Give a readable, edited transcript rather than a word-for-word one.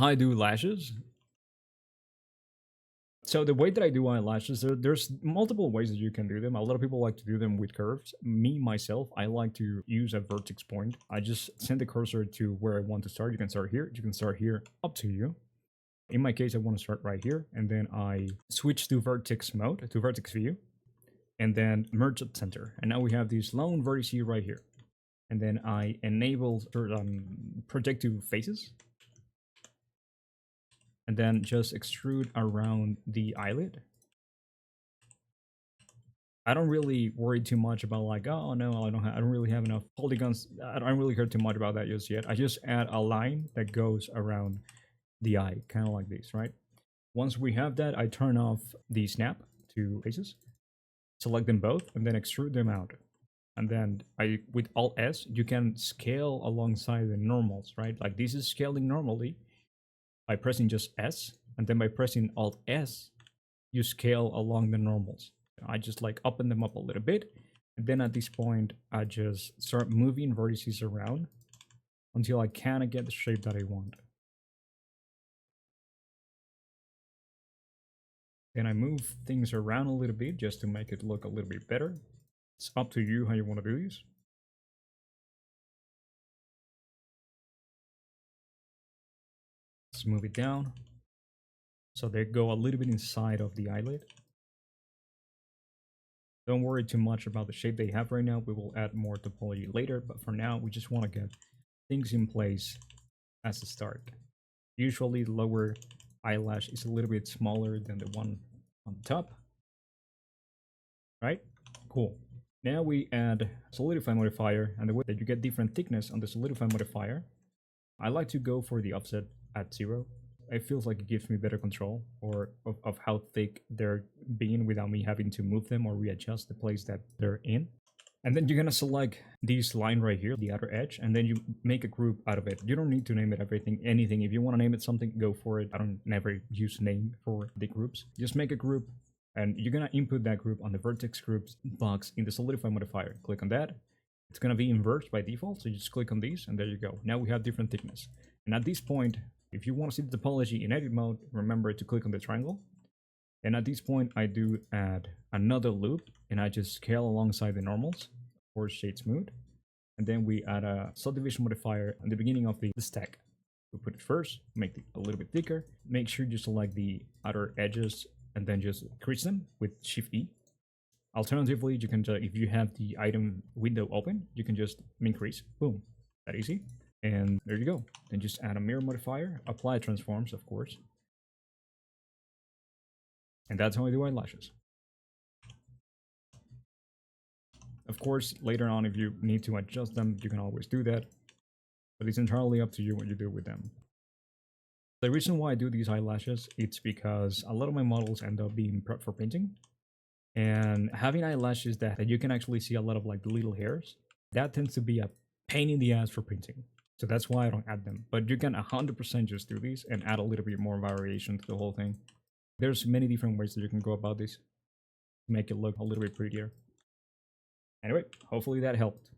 I do lashes. So the way that I do eyelashes, there's multiple ways that you can do them. A lot of people like to do them with curves. Me, myself, I like to use a vertex point. I just send the cursor to where I want to start. You can start here. You can start here. Up to you. In my case, I want to start right here. And then I switch to vertex mode, to vertex view. And then merge at center. And now we have these lone vertices right here. And then I enable projective faces. And then just extrude around the eyelid. I don't really worry too much about like, oh no, I don't really have enough polygons. I don't really care too much about that just yet. I just add a line that goes around the eye, kind of like this, right? Once we have that, I turn off the snap to faces, select them both, and then extrude them out. And then with Alt S, you can scale alongside the normals, right? Like this is scaling normally by pressing just S, and then by pressing Alt S, you scale along the normals. I just like open them up a little bit, and then at this point, I just start moving vertices around until I kind of get the shape that I want. Then I move things around a little bit just to make it look a little bit better. It's up to you how you want to do this. Let's move it down so they go a little bit inside of the eyelid. Don't worry too much about the shape they have right now. We will add more topology later, but for now, we just want to get things in place as a start. Usually, the lower eyelash is a little bit smaller than the one on the top. Right? Cool. Now we add solidify modifier, and the way that you get different thickness on the solidify modifier, I like to go for the offset at 0. It feels like it gives me better control of how thick they're being without me having to move them or readjust the place that they're in. And then you're gonna select this line right here, the outer edge, and then you make a group out of it. You don't need to name it anything. If you want to name it something, go for it. I don't never use name for the groups. Just make a group, and you're gonna input that group on the vertex groups box in the solidify modifier. Click on that. It's gonna be inverted by default, so you just click on these, and there you go. Now we have different thickness. And at this point, if you want to see the topology in edit mode, remember to click on the triangle. And at this point, I do add another loop, and I just scale alongside the normals, or shade smooth. And then we add a subdivision modifier at the beginning of the stack. We put it first, make it a little bit thicker. Make sure you select the outer edges, and then just increase them with Shift E. Alternatively, you can if you have the item window open, you can just increase. Boom, that easy. And there you go. Then just add a mirror modifier, apply transforms, of course. And that's how I do eyelashes. Of course, later on, if you need to adjust them, you can always do that. But it's entirely up to you what you do with them. The reason why I do these eyelashes, it's because a lot of my models end up being prepped for painting. And having eyelashes that you can actually see a lot of like the little hairs, that tends to be a pain in the ass for painting. So that's why I don't add them. But you can 100% just do these and add a little bit more variation to the whole thing. There's many different ways that you can go about this to make it look a little bit prettier. Anyway, hopefully that helped.